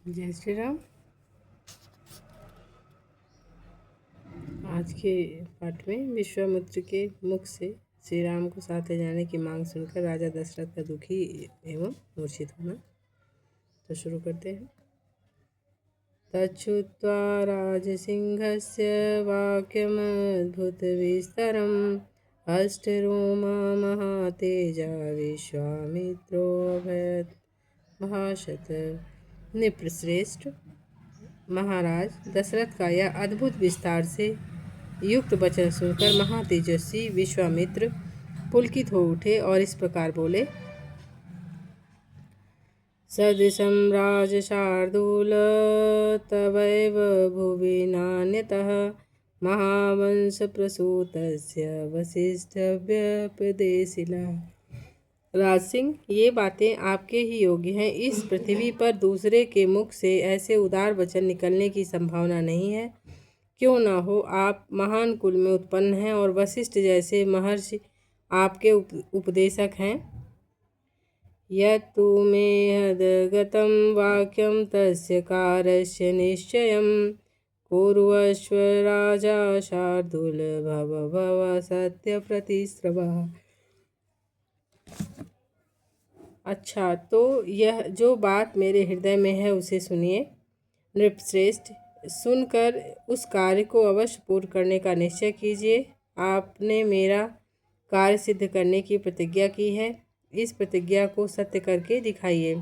जय श्री राम। आज के पाठ में विश्वामित्र के मुख से श्री राम को साथे जाने की मांग सुनकर राजा दशरथ का दुखी एवं मूर्छित होना। तो शुरू करते हैं। तच्छ्रुत्वा राजसिंहस्य वाक्यमद्भुतविस्तरम् अष्टरोमा महातेजा विश्वामित्रोऽभयत् भाषत। नृपश्रेष्ठ, महाराज दशरथ का यह अद्भुत विस्तार से युक्त वचन सुनकर महातेजस्वी विश्वामित्र पुलकित हो उठे और इस प्रकार बोले। सदृशं राजशार्दूल तवैव भुवि नान्यतः महावंश प्रसूतस्य वसिष्ठव्यपदेशिला। राज सिंह, ये बातें आपके ही योग्य हैं। इस पृथ्वी पर दूसरे के मुख से ऐसे उदार वचन निकलने की संभावना नहीं है। क्यों न हो, आप महान कुल में उत्पन्न हैं और वशिष्ठ जैसे महर्षि आपके उपदेशक हैं। यत्तु मे हदगतं वाक्यं तस्य कारस्य निश्चयं कुर्वस्व राजा शार्दूल भव भव सत्य प्रतिश्रवः। अच्छा, तो यह जो बात मेरे हृदय में है उसे सुनिए। नृपश्रेष्ठ, सुनकर उस कार्य को अवश्य पूर्ण करने का निश्चय कीजिए। आपने मेरा कार्य सिद्ध करने की प्रतिज्ञा की है, इस प्रतिज्ञा को सत्य करके दिखाइए।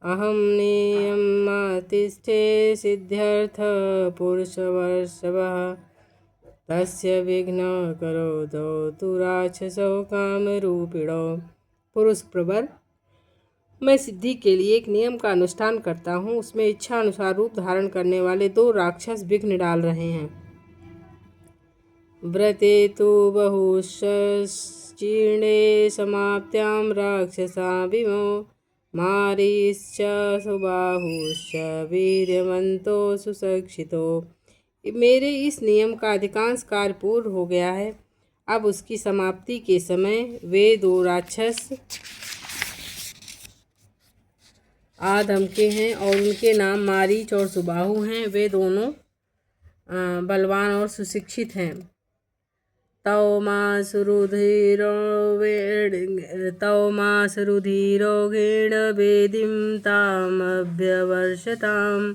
अहं नियमातिष्ठे सिद्ध्यर्थ पुरुषवर्षवः तस्य विघ्न करोतु तु राक्षसो कामरूपिणो। पुरुष प्रवर, मैं सिद्धि के लिए एक नियम का अनुष्ठान करता हूँ। उसमें इच्छा अनुसार रूप धारण करने वाले 2 राक्षस विघ्न डाल रहे हैं। व्रते तु बहुश्चीर्णे समाप्त्यां राक्षसाभिमो मारीश्च सुबाहुश्च वीर्यवन्तो सुशिक्षितो। मेरे इस नियम का अधिकांश कार्य पूर्ण हो गया है। अब उसकी समाप्ति के समय वे 2 राक्षस आधमके हैं और उनके नाम मारीच और सुबाहु हैं। वे दोनों बलवान और सुशिक्षित हैं। तौ मासरुधिरोगेण वेदिं तामभ्यवर्षताम्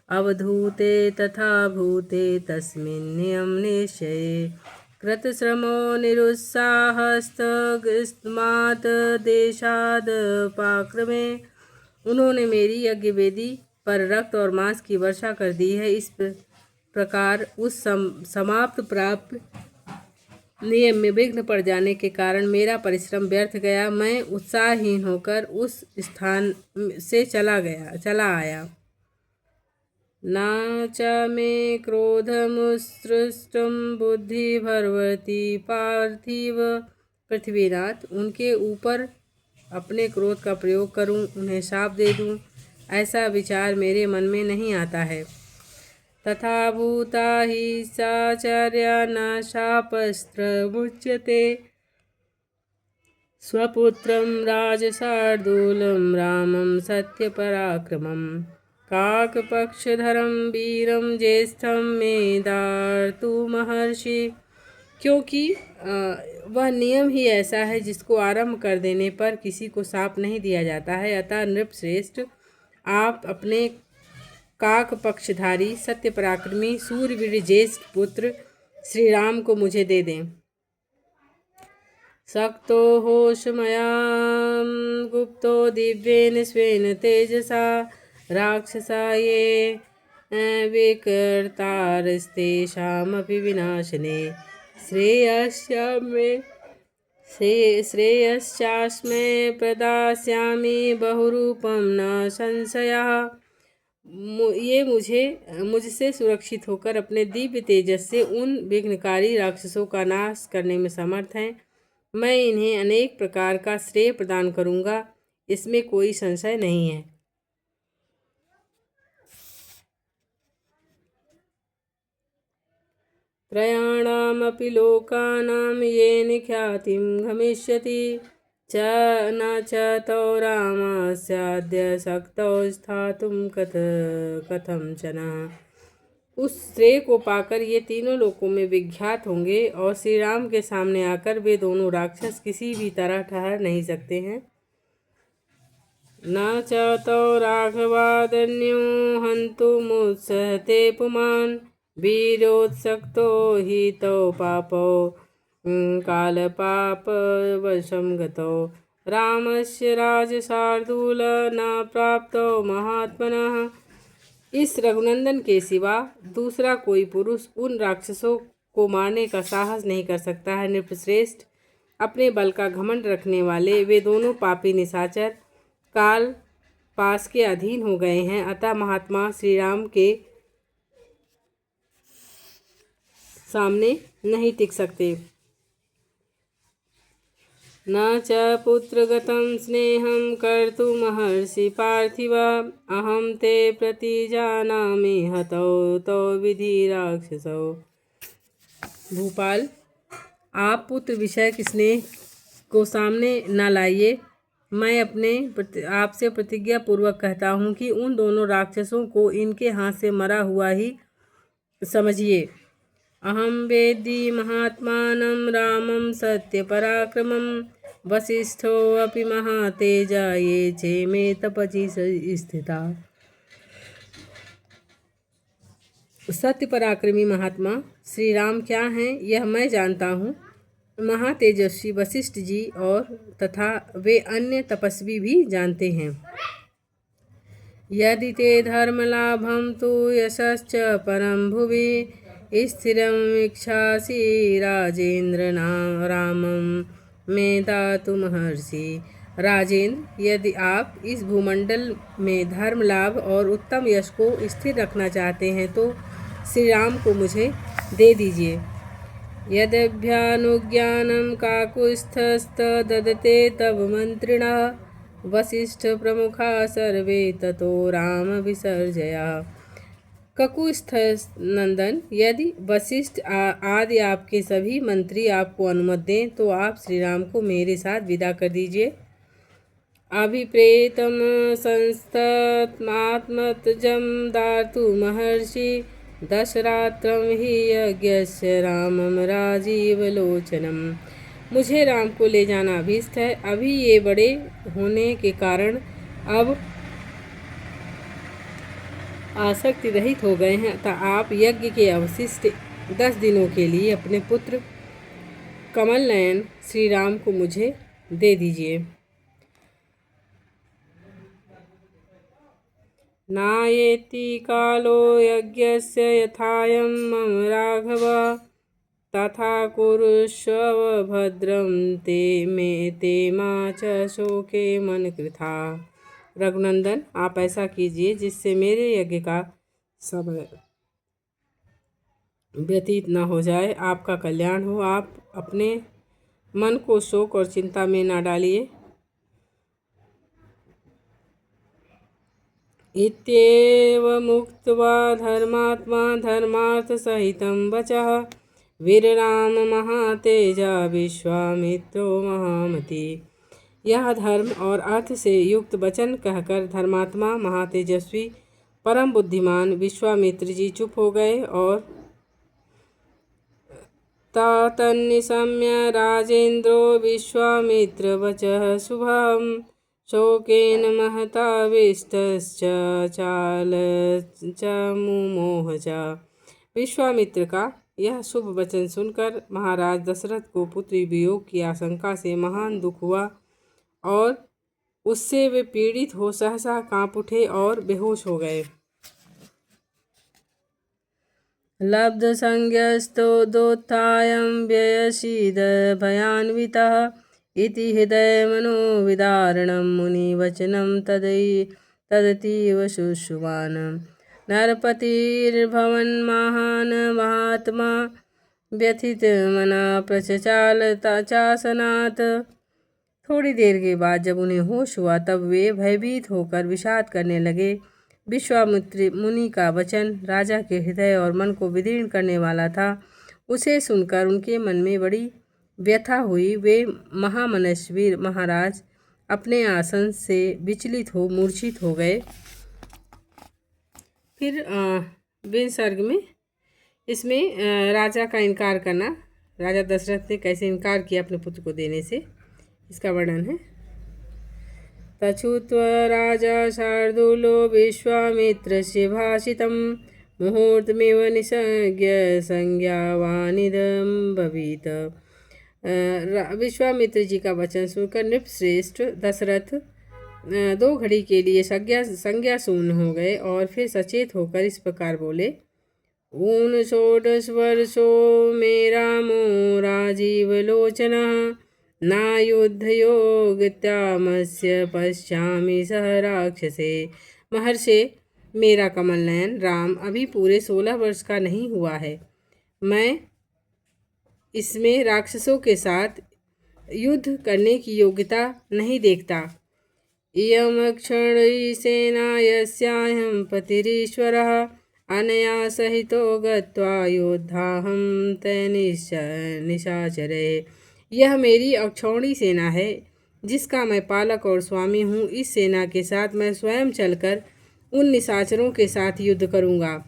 अवधूते तथा भूते तस्मिन् नियम निश्चये कृतश्रमो निरुत्साहस्तस्मात् देशाद् पाक्रमे। उन्होंने मेरी यज्ञ वेदी पर रक्त और मांस की वर्षा कर दी है। इस प्रकार उस समाप्त प्राप्त नियम में विघ्न पड़ जाने के कारण मेरा परिश्रम व्यर्थ गया। मैं उत्साहहीन होकर उस स्थान से चला आया। न च मे क्रोधमुत्सृष्टं बुद्धि भरवती पार्थिव। पृथ्वीनाथ, उनके ऊपर अपने क्रोध का प्रयोग करूं, उन्हें शाप दे दूं, ऐसा विचार मेरे मन में नहीं आता है। तथा भूता हि साचर्या न शापस्त्रमुच्यते। स्वपुत्रं राजशार्दूलं रामं सत्यपराक्रमं काकपक्षधरं वीरं ज्येष्ठं मेधार्तु महर्षि। क्योंकि वह नियम ही ऐसा है जिसको आरंभ कर देने पर किसी को शाप नहीं दिया जाता है। अतः नृपश्रेष्ठ, आप अपने काक पक्षधारी सत्य पराक्रमी सूरवीर ज्येष्ठ पुत्र श्री राम को मुझे दे दें। शक्तो होशमया गुप्तो दिव्येन स्वेन तेजसा राक्षसा ये विकर्तारस्तेषामपि विनाशने श्रेयश्चास्मै प्रदास्यामि बहुरूपं न संशयः। ये मुझसे सुरक्षित होकर अपने दिव्य तेजस से उन विघ्नकारी राक्षसों का नाश करने में समर्थ हैं। मैं इन्हें अनेक प्रकार का श्रेय प्रदान करूंगा, इसमें कोई संशय नहीं है। त्रयाणामपि लोकानां येन ख्यातिं गमिष्यति च न च तौ रामस्याद्य शक्तौ स्थातुं कथंचन। उस श्रेय को पाकर ये तीनों लोकों में विख्यात होंगे और श्री राम के सामने आकर वे दोनों राक्षस किसी भी तरह ठहर नहीं सकते हैं। न च तौ राघवादन्यो हन्तुमुत्सहते पुमान् वीरोत्सक्तो हि तौ पापौ कालपापवशं गतौ रामस्य राजशार्दूल न प्राप्तो महात्मनः। इस रघुनंदन के सिवा दूसरा कोई पुरुष उन राक्षसों को मारने का साहस नहीं कर सकता है। नृपश्रेष्ठ, अपने बल का घमंड रखने वाले वे दोनों पापी निशाचर काल पास के अधीन हो गए हैं, अतः महात्मा श्री राम के सामने नहीं टिक सकते। न च पुत्रगतं स्नेहं कर्तुमहर्षि पार्थिव अहं ते प्रतिजानामि हतौ तौ विधि राक्षसौ। भूपाल, आप पुत्र विषय के स्नेह को सामने न लाइए। मैं अपने आपसे प्रतिज्ञा पूर्वक कहता हूँ कि उन दोनों राक्षसों को इनके हाथ से मरा हुआ ही समझिए। अहं वेद्यि महात्मानं रामं सत्यपराक्रमं वसिष्ठोऽपि महातेजा ये चे मे तपसि स्थिता। सत्य पराक्रमी महात्मा श्री राम क्या हैं यह मैं जानता हूँ। महातेजस्वी वशिष्ठ जी और तथा वे अन्य तपस्वी भी जानते हैं। यदि ते धर्मलाभं तु यशश्च परं भुवि स्थिरमिच्छासि राजेन्द्र रामं मे दातुमहर्षि। राजेंद्र, यदि आप इस भूमंडल में धर्म लाभ और उत्तम यश को स्थिर रखना चाहते हैं तो श्री राम को मुझे दे दीजिए। यद्यभ्यानुज्ञानं काकुत्स्थस्तदते तव मंत्रिणः वसिष्ठ प्रमुखा सर्वे ततो राम विसर्जया। ककुस्थ नंदन, यदि वशिष्ठ आदि आपके सभी मंत्री आपको अनुमति दें तो आप श्री राम को मेरे साथ विदा कर दीजिए। अभिप्रेतम संस्तमात्मतजम दातु महर्षि दशरात्रं हि यज्ञस्य रामम राजीवलोचनम। मुझे राम को ले जाना अभीष्ट है। अभी ये बड़े होने के कारण अब आसक्ति रहित हो गए हैं, अतः आप यज्ञ के अवशिष्ट 10 दिनों के लिए अपने पुत्र कमल नयन श्री राम को मुझे दे दीजिए। नायेति कालो यज्ञस्य यथायं मम राघव तथा कुरुष्व भद्रं ते मा च शोके मन कृथा। रघुनंदन, आप ऐसा कीजिए जिससे मेरे यज्ञ का समय व्यतीत न हो जाए। आपका कल्याण हो। आप अपने मन को शोक और चिंता में न डालिए। इत्येवमुक्त्वा धर्मात्मा धर्मार्थ सहितं वचः वीरराम महातेजा विश्वामित्रो महामति। यह धर्म और अर्थ से युक्त वचन कहकर धर्मात्मा महातेजस्वी परम बुद्धिमान विश्वामित्र जी चुप हो गए और तन्निशम्य राजेन्द्रो विश्वामित्र वचः शुभम शोकेन महताविष्टश्च चालच मुमोह च। विश्वामित्र का यह शुभ वचन सुनकर महाराज दशरथ को पुत्री वियोग की आशंका से महान दुख हुआ और उससे वे पीड़ित हो सहसा कांप उठे और बेहोश हो गए। लब्ध संज्ञस्तो दोत्थायं व्ययसीद भयान्वितः इति हृदय मनोविदारणं मुनिवचनं तदतीव शुश्रुवान्। नरपतिर्भवन् महान् महात्मा व्यथित मना प्रचाल चासनात्। थोड़ी देर के बाद जब उन्हें होश हुआ तब वे भयभीत होकर विषाद करने लगे। विश्वामित्र मुनि का वचन राजा के हृदय और मन को विदीर्ण करने वाला था। उसे सुनकर उनके मन में बड़ी व्यथा हुई। वे महामनस्वी महाराज अपने आसन से विचलित हो मूर्छित हो गए। फिर विसर्ग में इसमें राजा का इनकार करना, राजा दशरथ ने कैसे इनकार किया अपने पुत्र को देने से, इसका वर्णन है। तछुत्वा राजा शार्दूलो विश्वामित्रस्य भाषितं मुहूर्तमेव निसज्ञ संज्ञावानिदं भवीत। विश्वामित्र जी का वचन सुनकर नृपश्रेष्ठ दशरथ 2 घड़ी के लिए संज्ञा शून्य हो गए और फिर सचेत होकर इस प्रकार बोले। ऊन 16 वर्षो मे रामो राजीवलोचनः ना युद्धयोगत्यामस्य पश्यामि सह राक्षसे। महर्षि, मेरा कमल नयन राम अभी पूरे 16 वर्ष का नहीं हुआ है। मैं इसमें राक्षसों के साथ युद्ध करने की योग्यता नहीं देखता। इयमक्षणी सेना यस्याहं पतिरीश्वरः अनया सहितो गत्वा योद्धाहं निशाचरे। यह मेरी अक्षौणी सेना है जिसका मैं पालक और स्वामी हूँ। इस सेना के साथ मैं स्वयं चलकर उन निशाचरों के साथ युद्ध करूँगा।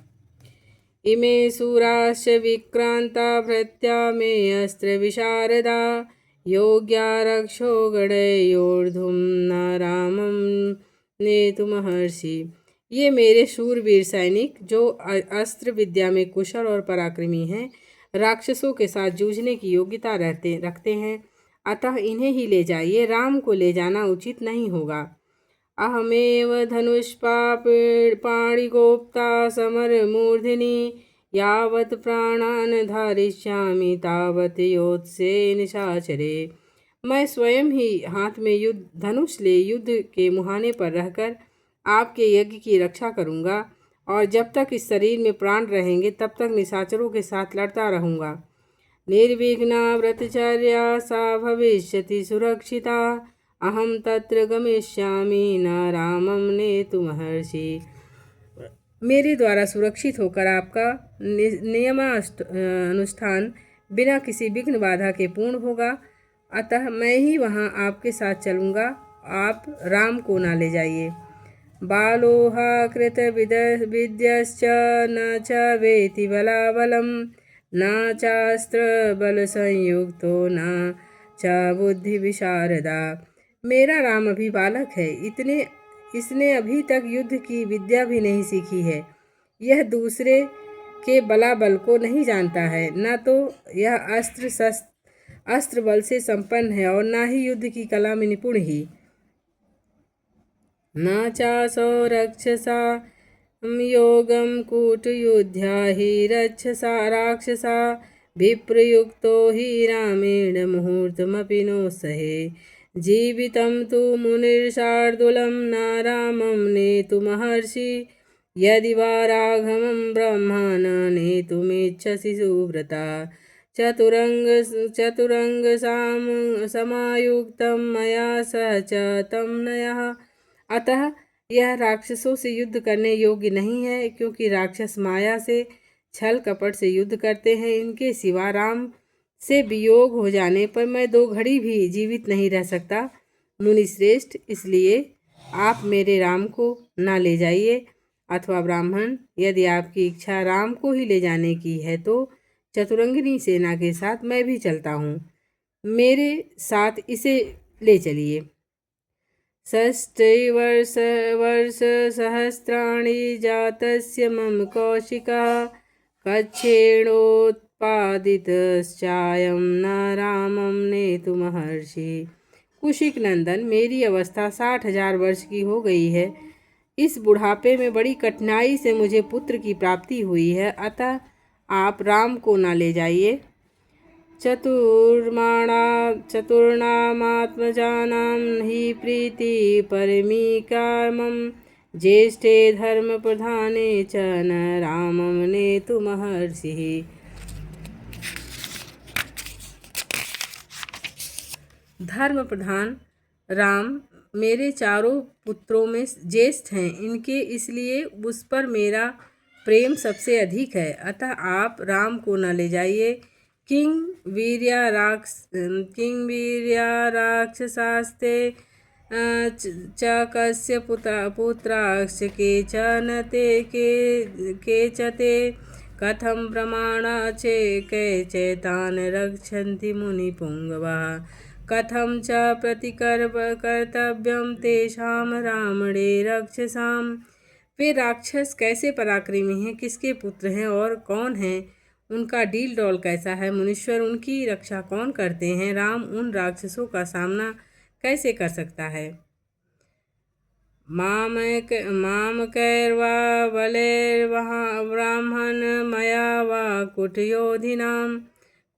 इमे शूराश्च विक्रांता भृत्या मे अस्त्र विशारदा योग्या रक्षो गणयोर्धुम न रामं नेतुमहर्षि। ये मेरे शूरवीर सैनिक जो अस्त्र विद्या में कुशल और पराक्रमी हैं, राक्षसों के साथ जूझने की योग्यता रखते हैं, अतः इन्हें ही ले जाइए। राम को ले जाना उचित नहीं होगा। अहमेव धनुष्पाणिगोप्ता समरमूर्धिनी यावत् प्राणान् धारिष्यामि तावत् योत्से निशाचरे। मैं स्वयं ही हाथ में धनुष ले युद्ध के मुहाने पर रहकर आपके यज्ञ की रक्षा करूँगा और जब तक इस शरीर में प्राण रहेंगे तब तक निशाचरों के साथ लड़ता रहूँगा। निर्विघ्ना व्रतचर्या सा भविष्यति सुरक्षिता अहम तत्र गमिष्यामि न रामं नेतुमहर्षि। मेरे द्वारा सुरक्षित होकर आपका नियमानुष्ठान बिना किसी विघ्न बाधा के पूर्ण होगा, अतः मैं ही वहाँ आपके साथ चलूँगा। आप राम को ना ले जाइए। बालोहा कृत विद्यश्च न च वेति बलाबलं न चास्त्र बल संयुक्तो न च बुद्धि विशारदा। मेरा राम अभी बालक है, इसने अभी तक युद्ध की विद्या भी नहीं सीखी है। यह दूसरे के बलाबल को नहीं जानता है, न तो यह अस्त्र बल से संपन्न है और न ही युद्ध की कला में निपुण ही। न चासौ रक्षसा योगं कूटयुद्ध्या हि रक्षसा राक्षसा विप्रयुक्तो हि रामेण मुहूर्तमपि नो सहे। जीवितं तु मुनिर्शार्दूलं न रामं नेतुमहर्षि यदि वा राघवं ब्रह्मन् नेतुमिच्छसि सुव्रता। चतुरंग समायुक्तं मया सह च तं नयः। अतः यह राक्षसों से युद्ध करने योग्य नहीं है, क्योंकि राक्षस माया से छल कपट से युद्ध करते हैं। इनके सिवा राम से वियोग हो जाने पर मैं 2 घड़ी भी जीवित नहीं रह सकता। मुनि श्रेष्ठ, इसलिए आप मेरे राम को ना ले जाइए। अथवा ब्राह्मण, यदि आपकी इच्छा राम को ही ले जाने की है तो चतुरंगिनी सेना के साथ मैं भी चलता हूँ, मेरे साथ इसे ले चलिए। 6 वर्ष सहस्राणि जातस्य मम कौशिकः कच्छेणोत्पादितश्चायं न रामं नेतुमहर्षि। कुशिक नंदन, मेरी अवस्था 60,000 वर्ष की हो गई है। इस बुढ़ापे में बड़ी कठिनाई से मुझे पुत्र की प्राप्ति हुई है, अतः आप राम को ना ले जाइए। चतुर्णामात्मजानां हि प्रीति परमीकामं ज्येष्ठे धर्मप्रधाने च न रामं नेतुमहर्षिः। धर्म प्रधान राम मेरे चारों पुत्रों में ज्येष्ठ हैं, इनके इसलिए उस पर मेरा प्रेम सबसे अधिक है। अतः आप राम को न ले जाइए, किं वीर्या राक्षसास्ते च कस्य पुत्राश्च केचते कथं प्रमाणा चैतान् रक्षन्ति मुनिपुङ्गवः कथं च कर्तव्यं तेषां रावणे राक्षसां। वे राक्षस कैसे पराक्रमी हैं, किसके पुत्र हैं और कौन हैं, उनका डील डॉल कैसा है, मुनीश्वर उनकी रक्षा कौन करते हैं, राम उन राक्षसों का सामना कैसे कर सकता है। माम कैर्वा बलैर्वहा ब्राह्मण मया वा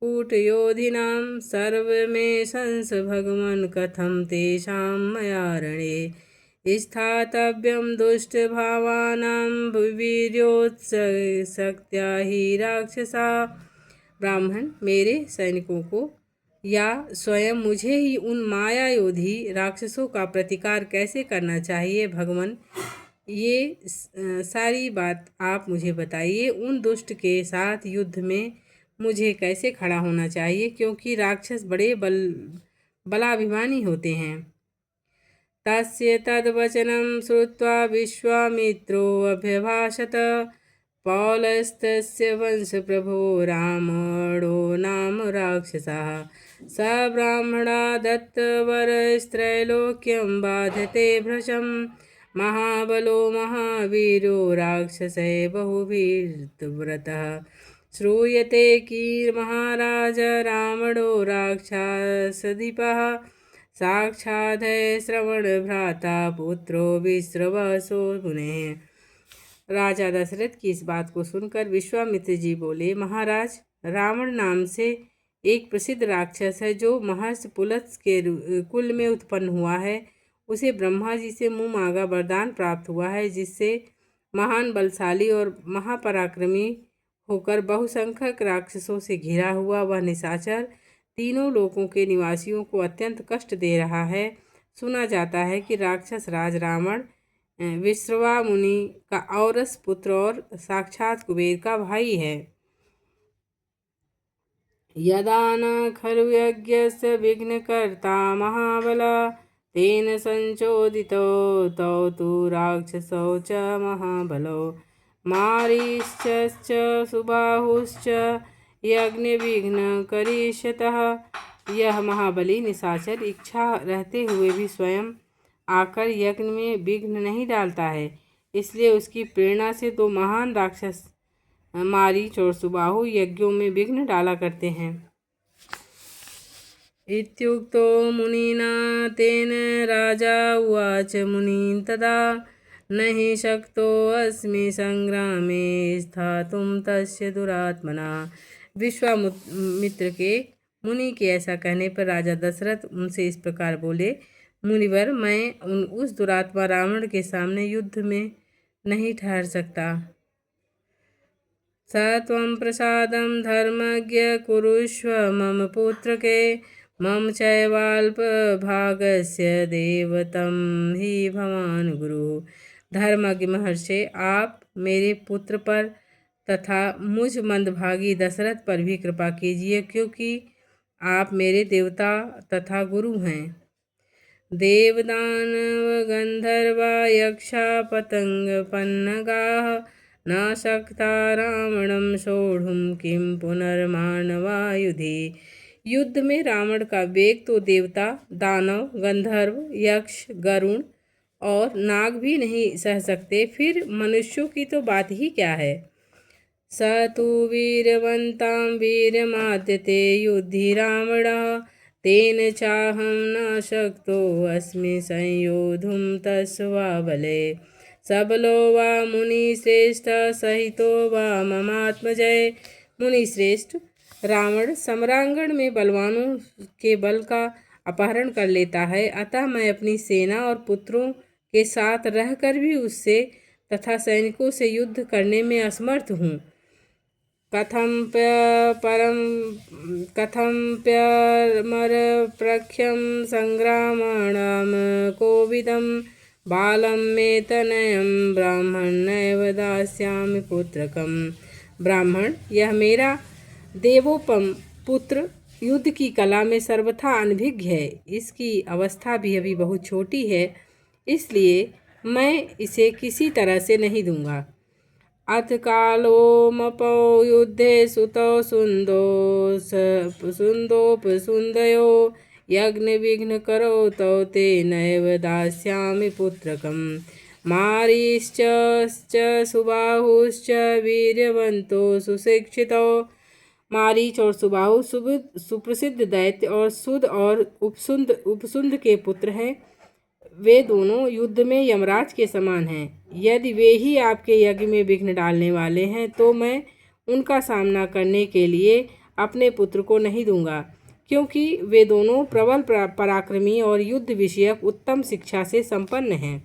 कूटयोधिनां सर्वमे संस भगवन् कथं तेषां मया रणे स्थातव्यं दुष्टभावानां वीर्योत्सक्त्या हि राक्षसा। ब्राह्मण मेरे सैनिकों को या स्वयं मुझे ही उन माया योधी राक्षसों का प्रतिकार कैसे करना चाहिए। भगवान ये सारी बात आप मुझे बताइए। उन दुष्ट के साथ युद्ध में मुझे कैसे खड़ा होना चाहिए, क्योंकि राक्षस बड़े बलाभिमानी होते हैं। तस्य तद्वचनं श्रुत्वा विश्वामित्रो अभ्यभाषत पौलस्तस्य वंशप्रभो रावणो नाम राक्षसः स ब्राह्मणा दत्तवरस्त्रैलोक्यं बाधते भृशं महाबलो महावीरो राक्षसै बहुवीर्व्रतः श्रूयते कीर्महाराज रावणो राक्षसदीपः साक्षादय श्रवण भ्राता पुत्रो विश्रवसो मुने। राजा दशरथ की इस बात को सुनकर विश्वामित्र जी बोले, महाराज रावण नाम से एक प्रसिद्ध राक्षस है जो महर्षि पुलत्स के कुल में उत्पन्न हुआ है। उसे ब्रह्मा जी से मुँह मांगा वरदान प्राप्त हुआ है, जिससे महान बलशाली और महापराक्रमी होकर बहुसंख्यक राक्षसों से घिरा हुआ वह निशाचर तीनों लोकों के निवासियों को अत्यंत कष्ट दे रहा है। सुना जाता है कि राक्षस राज रावण विश्रवा मुनि का औरस पुत्र और साक्षात कुबेर का भाई है। यदा न खलु यज्ञस्य विघ्नकर्ता महाबला तेन संचोदितो तौ तु राक्षसौ च महाबलो मारीश्च सुबाहुश्च यज्ञविघ्न करिष्यतः। यह महाबली निशाचर इच्छा रहते हुए भी स्वयं आकर यज्ञ में विघ्न नहीं डालता है, इसलिए उसकी प्रेरणा से दो महान राक्षस मारीच और सुबाहु यज्ञों में विघ्न डाला करते हैं। इत्युक्तो मुनिना तेन राजा उवाच मुनीन् तदा नहि शक्तो अस्मि संग्रामे स्थातुं तस्य दुरात्मना। विश्वामित्र के मुनि के ऐसा कहने पर राजा दशरथ उनसे इस प्रकार बोले, मुनिवर मैं उस दुरात्मा रावण के सामने युद्ध में नहीं ठहर सकता। स त्वं प्रसादं धर्मज्ञ कुरुष्व मम पुत्रके मम चैवाल्पभागस्य देवतं हि भवान् गुरु। धर्मज्ञ महर्षि आप मेरे पुत्र पर तथा मुझ मंदभागी दशरथ पर भी कृपा कीजिए, क्योंकि आप मेरे देवता तथा गुरु हैं। देवदानव गंधर्वा यक्षा पतंग पन्नगाः न शक्ता रावणं सोढुं किं पुनर्मानवा युधि। युद्ध में रावण का वेग तो देवता, दानव, गंधर्व, यक्ष, गरुण और नाग भी नहीं सह सकते, फिर मनुष्यों की तो बात ही क्या है। स तु वीरवन्तां वीरमाद्यते युद्धि रावणः तेन चाहं न शक्तो अस्मि संयोधुं तस्वा बले। सबलो वा मुनिश्रेष्ठ सहितो वा ममात्मजय। मुनिश्रेष्ठ रावण सम्रांगण में बलवानों के बल का अपहरण कर लेता है, अतः मैं अपनी सेना और पुत्रों के साथ रहकर भी उससे तथा सैनिकों से युद्ध करने में असमर्थ हूँ। कथमप्यमरप्रख्यं संग्रामाणां कोविदं बालं मे तनयं ब्राह्मण नैव दास्यामि पुत्रकम्। ब्राह्मण यह मेरा देवोपम पुत्र युद्ध की कला में सर्वथा अनभिज्ञ है। इसकी अवस्था भी अभी बहुत छोटी है, इसलिए मैं इसे किसी तरह से नहीं दूंगा। अथ कालोमपौ युद्धे सुतौ सुन्दोपसुन्दयो यज्ञविघ्नकरौ तौ ते नैव दास्यामि पुत्रकम्। मारीश्च सुबाहुश्च वीर्यवन्तो सुशिक्षितौ। मारीच और सुबाहु सुप्रसिद्ध दैत्य और सुद और उपसुंद के पुत्र हैं। वे दोनों युद्ध में यमराज के समान हैं। यदि वे ही आपके यज्ञ में विघ्न डालने वाले हैं तो मैं उनका सामना करने के लिए अपने पुत्र को नहीं दूंगा, क्योंकि वे दोनों प्रबल पराक्रमी और युद्ध विषयक उत्तम शिक्षा से संपन्न हैं।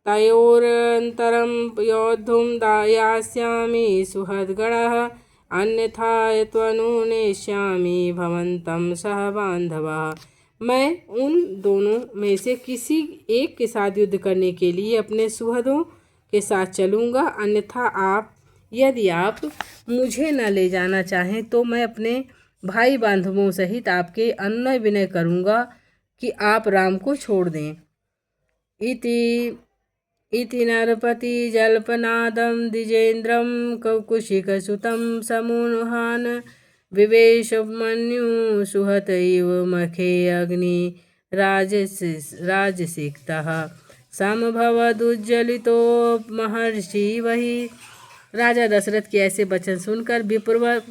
तयोरन्तरं योद्धुं यास्यामि सुहृद्गणः अन्यथा त्वनुनेष्यामि भवन्तं सह बान्धवः। मैं उन दोनों में से किसी एक के साथ युद्ध करने के लिए अपने सुहृदों के साथ चलूँगा, अन्यथा यदि आप मुझे न ले जाना चाहें तो मैं अपने भाई बांधवों सहित आपके अनुनय विनय करूँगा कि आप राम को छोड़ दें। इति नरपति जल्पनादं द्विजेन्द्रं कौकुशिकसुतं समुहान विवेशमन्यु सुहत इव मखे अग्नि राजसिक्तः समभवदुज्ज्वलितो महर्षि वही। राजा दशरथ के ऐसे वचन सुनकर विप्रवर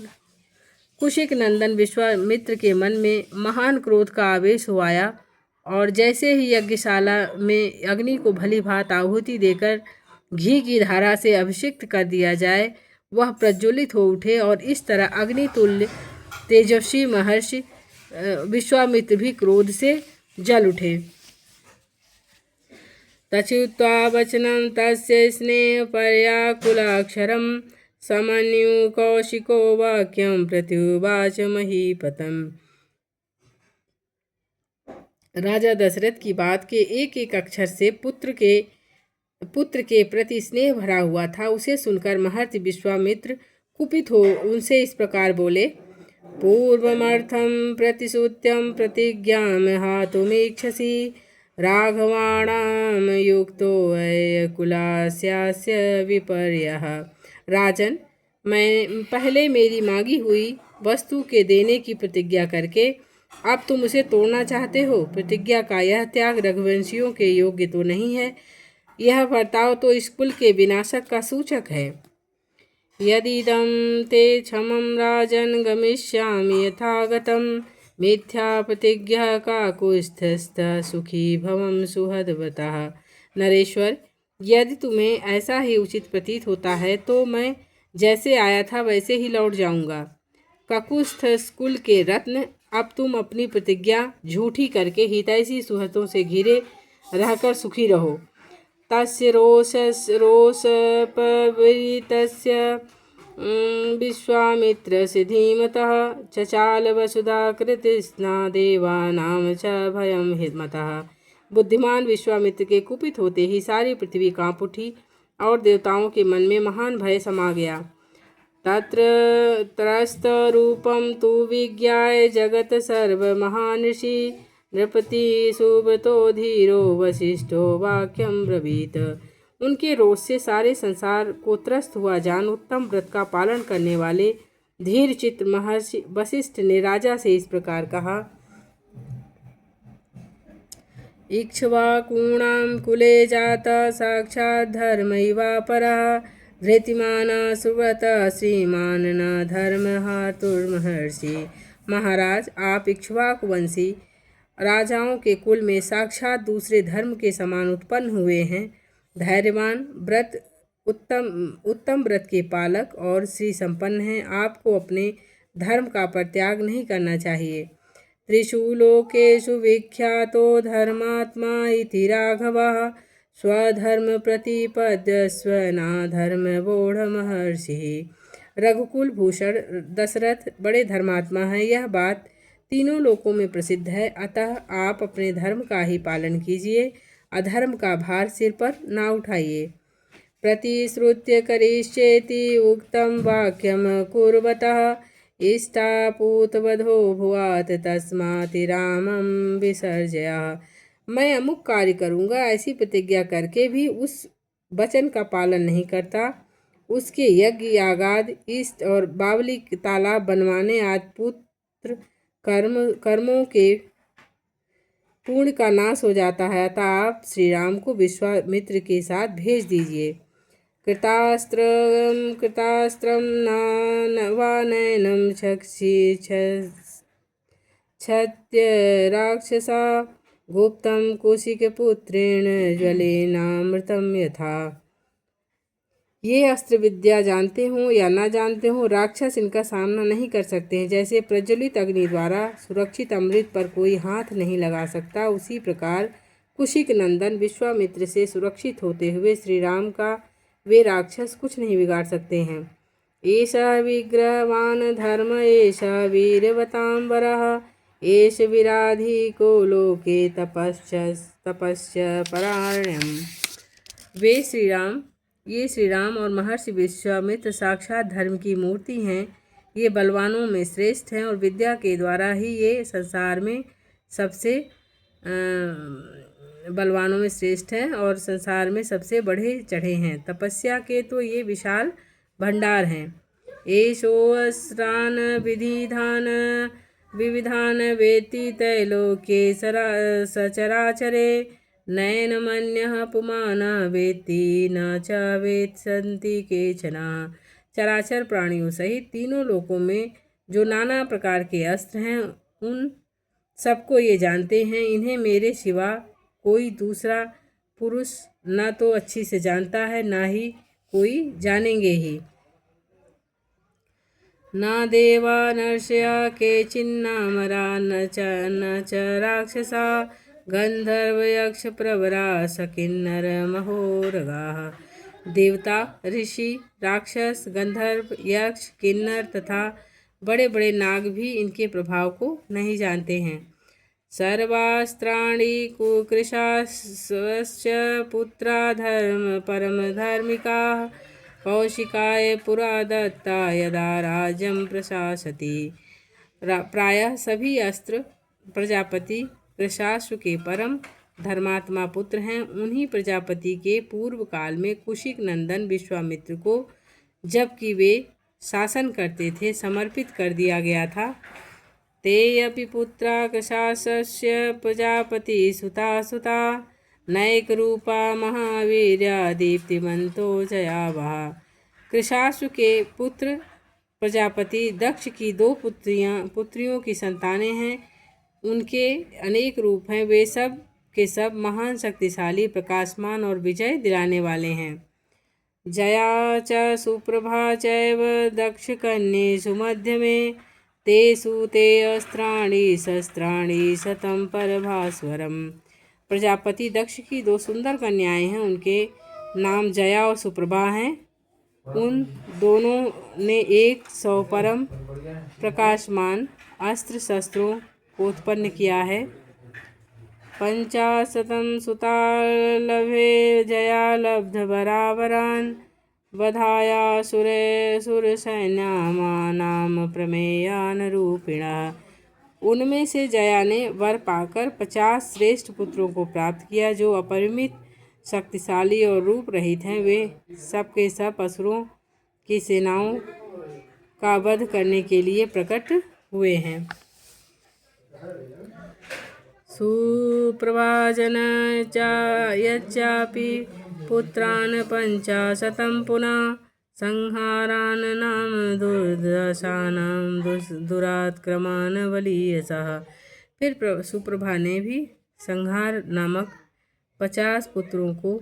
कुशिक नंदन विश्वामित्र के मन में महान क्रोध का आवेश हो आया, और जैसे ही यज्ञशाला में अग्नि को भली भांति आहुति देकर घी की धारा से अभिषिक्त कर दिया जाए, वह प्रज्वलित हो उठे और इस तरह अग्नितुल्य तेजस्वी महर्षि विश्वामित्र भी क्रोध से जल उठे। तच्छ्रुत्वा वचनं तस्य स्नेहपर्याकुलाक्षरं समन्यु कौशिको वाक्यं प्रत्युवाच महीपतम्। राजा दशरथ की बात के एक एक अक्षर से पुत्र के प्रति स्नेह भरा हुआ था। उसे सुनकर महर्षि विश्वामित्र कुपित हो उनसे इस प्रकार बोले। पूर्वमर्थं प्रतिश्रुत्यं प्रतिज्ञां हातुमीक्षसि राघवाणां युक्तो कुलास्यास्य विपर्यः। राजन, मैं पहले मेरी मांगी हुई वस्तु के देने की प्रतिज्ञा करके अब तुम उसे तोड़ना चाहते हो। प्रतिज्ञा का यह त्याग रघुवंशियों के योग्य तो नहीं है। यह बर्ताव तो इस कुल के विनाशक का सूचक है। यदिदं ते क्षमं राजन् गमिष्यामि यथागतं मिथ्या प्रतिज्ञा काकुत्स्थः सुखी भवं सुहृद्वतः। नरेश्वर, यदि तुम्हें ऐसा ही उचित प्रतीत होता है तो मैं जैसे आया था वैसे ही लौट जाऊंगा। काकुत्स्थ कुल के रत्न, अब तुम अपनी प्रतिज्ञा झूठी करके हितैषी सुहृदों से घिरे रहकर सुखी रहो। तस्य रोषपवितस्य विश्वामित्रस्य धीमतः चचाल वसुधाकृतिस्ना देवानां च भयं हिमतः। बुद्धिमान विश्वामित्र के कुपित होते ही सारी पृथ्वी कांप उठी और देवताओं के मन में महान भय समा गया। तत्र त्रस्तरूपं तु विज्ञाय जगत सर्वमहाऋषि नृपति सुब्रतो धीरो वसिष्ठो वाक्यं ब्रवीत। उनके रोष से सारे संसार को त्रस्त हुआ जान उत्तम व्रत का पालन करने वाले धीर चित्त महर्षि वशिष्ठ ने राजा से इस प्रकार कहा। इक्ष्वाकूणां कुले जाता साक्षात् धर्मैवापरः धृतिमाना सुव्रतः श्रीमान न धर्महातुर्महर्षि। महाराज, आप इक्ष्वाकु वंशी राजाओं के कुल में साक्षात दूसरे धर्म के समान उत्पन्न हुए हैं। धैर्यवान, उत्तम व्रत के पालक और श्री संपन्न हैं। आपको अपने धर्म का परित्याग नहीं करना चाहिए। त्रिषु लोकेषु विख्यातो धर्मात्मा इति राघवः स्वधर्म प्रतिपद्यस्व नाधर्म बोढ़ महर्षि। रघुकुल भूषण दशरथ बड़े धर्मात्मा हैं, यह बात तीनों लोकों में प्रसिद्ध है। अतः आप अपने धर्म का ही पालन कीजिए, अधर्म का भार सिर पर ना उठाइए। प्रतिश्रुत्य करिष्येति उक्तं वाक्यं कुर्वतः इष्टापूतवधो भुवात तस्माति रामं विसर्जया। मैं अमुक कार्य करूँगा ऐसी प्रतिज्ञा करके भी उस वचन का पालन नहीं करता। उसके यज्ञ यागाद इष्ट और बावली तालाब बनवाने आदि पुत्र कर्मों के पुण्य का नाश हो जाता है। अतः आप श्री राम को विश्वामित्र के साथ भेज दीजिए। कृतास्त्रम नयनम क्षत्य राक्षसा गुप्तम कौशिकपुत्रेण ज्वलेनामृतम यथा। ये अस्त्र विद्या जानते हो या न जानते हो, राक्षस इनका सामना नहीं कर सकते हैं। जैसे प्रज्वलित अग्नि द्वारा सुरक्षित अमृत पर कोई हाथ नहीं लगा सकता, उसी प्रकार कुशिक नंदन विश्वामित्र से सुरक्षित होते हुए श्री राम का वे राक्षस कुछ नहीं बिगाड़ सकते हैं। एषः विग्रहवान धर्म एषः वीरवतांबरः एष विराधिको लोके तपश्च परायणम्। ये श्री राम और महर्षि विश्वामित्र साक्षात धर्म की मूर्ति हैं। ये बलवानों में श्रेष्ठ हैं और विद्या के द्वारा ही ये संसार में सबसे बलवानों में श्रेष्ठ हैं और संसार में सबसे बढ़े चढ़े हैं। तपस्या के तो ये विशाल भंडार हैं। एषोऽस्त्रान् विविधान वेत्ति त्रैलोक्ये सचराचरे नयनमन्यः पुमान् वेत्ति न च वेत्सन्ति केचन। चराचर प्राणियों सहित तीनों लोकों में जो नाना प्रकार के अस्त्र हैं उन सबको ये जानते हैं। इन्हें मेरे सिवा कोई दूसरा पुरुष न तो अच्छी से जानता है, ना ही कोई जानेंगे ही। न देवा नर्षया केचिन्नामरा न च राक्षसा गंधर्व यक्ष प्रवरा सकिन्नर महोरगाः। देवता, ऋषि, राक्षस, गंधर्व, यक्ष, किन्नर तथा बड़े बड़े नाग भी इनके प्रभाव को नहीं जानते हैं। सर्वास्त्राणि कुकृशाश्च पुत्रा परम धार्मिकाः कौशिकाय पुरा दत्ता यदा राज्यं प्रशासति। प्रायः सभी अस्त्र प्रजापति कृशाश्व के परम धर्मात्मा पुत्र हैं। उन्हीं प्रजापति के पूर्व काल में कुशिक नंदन विश्वामित्र को, जबकि वे शासन करते थे, समर्पित कर दिया गया था। ते अपि पुत्रा कृशासस्य प्रजापति सुता नैक रूपा महावीर्या दीप्तिमंतो जयावहा। कृशाश्व के पुत्र प्रजापति दक्ष की 2 पुत्रियों की संतानें हैं। उनके अनेक रूप हैं। वे सब के सब महान, शक्तिशाली, प्रकाशमान और विजय दिलाने वाले हैं। जया च सुप्रभा चैव दक्ष कन्ये सुमध्यमे तेषु ते अस्त्राणि शस्त्राणि शतं परभास्वरम्। प्रजापति दक्ष की 2 सुंदर कन्याएं हैं। उनके नाम जया और सुप्रभा हैं। उन दोनों ने 100 परम प्रकाशमान अस्त्र शस्त्रों को उत्पन्न किया है। 50 सुता लभे जया लब्ध बराबरान वधाया सुरसैन्यामानां प्रमेयान रूपिणा। उनमें से जया ने वर पाकर 50 श्रेष्ठ पुत्रों को प्राप्त किया जो अपरिमित शक्तिशाली और रूप रहित हैं। वे सब के सब असुरों की सेनाओं का वध करने के लिए प्रकट हुए हैं। सुप्रभाजन यच्चापि पुत्रान् 50 पुनः संहारान् नाम दुर्दशानां दुरात्क्रमान् बलीयसः। फिर सुप्रभा ने भी संहार नामक 50 पुत्रों को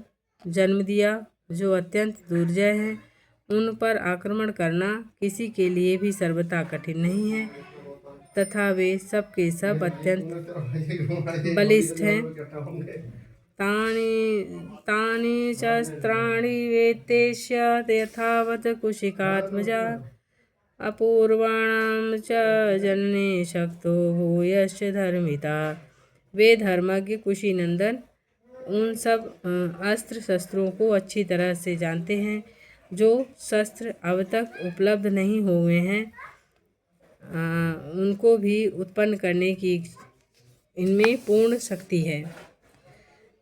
जन्म दिया जो अत्यंत दुर्जय हैं। उन पर आक्रमण करना किसी के लिए भी सर्वथा कठिन नहीं है तथा वे सब के सब अत्यंत बलिष्ठ हैं। तानि शस्त्राणि वेत्तेष्य यथावत् कुशिकात्मजा अपूर्वाणां च जनने शक्तो भूयश्च धर्मिता। वे धर्मज्ञ कुशी नंदन उन सब अस्त्र शस्त्रों को अच्छी तरह से जानते हैं जो शस्त्र अब तक उपलब्ध नहीं हुए हैं उनको भी उत्पन्न करने की इनमें पूर्ण शक्ति है।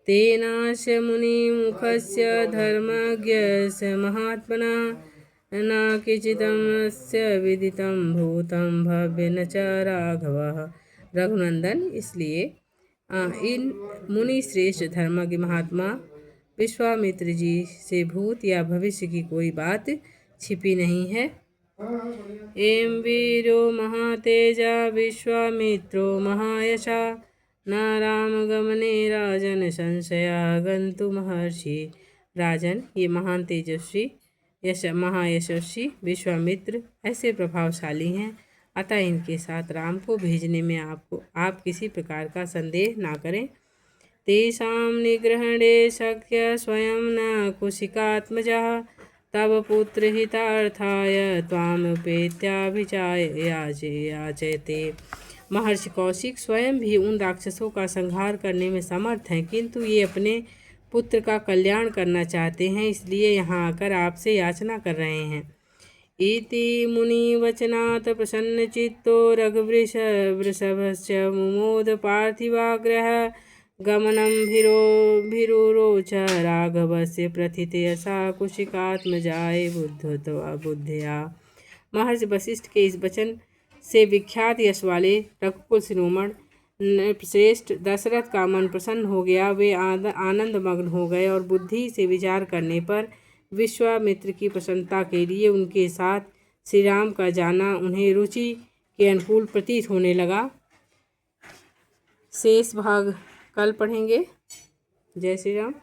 तेनास्य मुनिमुखस्य धर्मज्ञस्य महात्मना न किंचिदस्य विदितं भूतं भव्य न च राघवः। रघुनंदन, इसलिए इन मुनि श्रेष्ठ धर्मज्ञ महात्मा विश्वामित्र जी से भूत या भविष्य की कोई बात छिपी नहीं है। एं वीरो महातेजा विश्वामित्रो महायशा न रामगमने राजन संशया गंतु महर्षि। राजन, ये महान तेजस्वी महायशस्वी विश्वामित्र ऐसे प्रभावशाली हैं, अतः इनके साथ राम को भेजने में आप किसी प्रकार का संदेह ना करें। तेषां निग्रहणे शक्य स्वयं न कुशिकात्मजः तव पुत्र हितार्थाय याचते। महर्षि कौशिक स्वयं भी उन राक्षसों का संहार करने में समर्थ हैं, किंतु ये अपने पुत्र का कल्याण करना चाहते हैं, इसलिए यहाँ आकर आपसे याचना कर रहे हैं। इति मुनिवचनात् प्रसन्नचित्तो रघुवृषभश्च मुमोद पार्थिवाग्रह गमनं भिरुरोच राघवस्य प्रथितयसा कुशिकात्मजाय बुद्धया। महर्षि वशिष्ठ के इस वचन से विख्यात यश वाले रघुकुल शिरोमण श्रेष्ठ दशरथ का मन प्रसन्न हो गया। वे आनंद मग्न हो गए और बुद्धि से विचार करने पर विश्वामित्र की प्रसन्नता के लिए उनके साथ श्री राम का जाना उन्हें रुचि के अनुकूल प्रतीत होने लगा। शेष भाग कल पढ़ेंगे। जय श्री राम।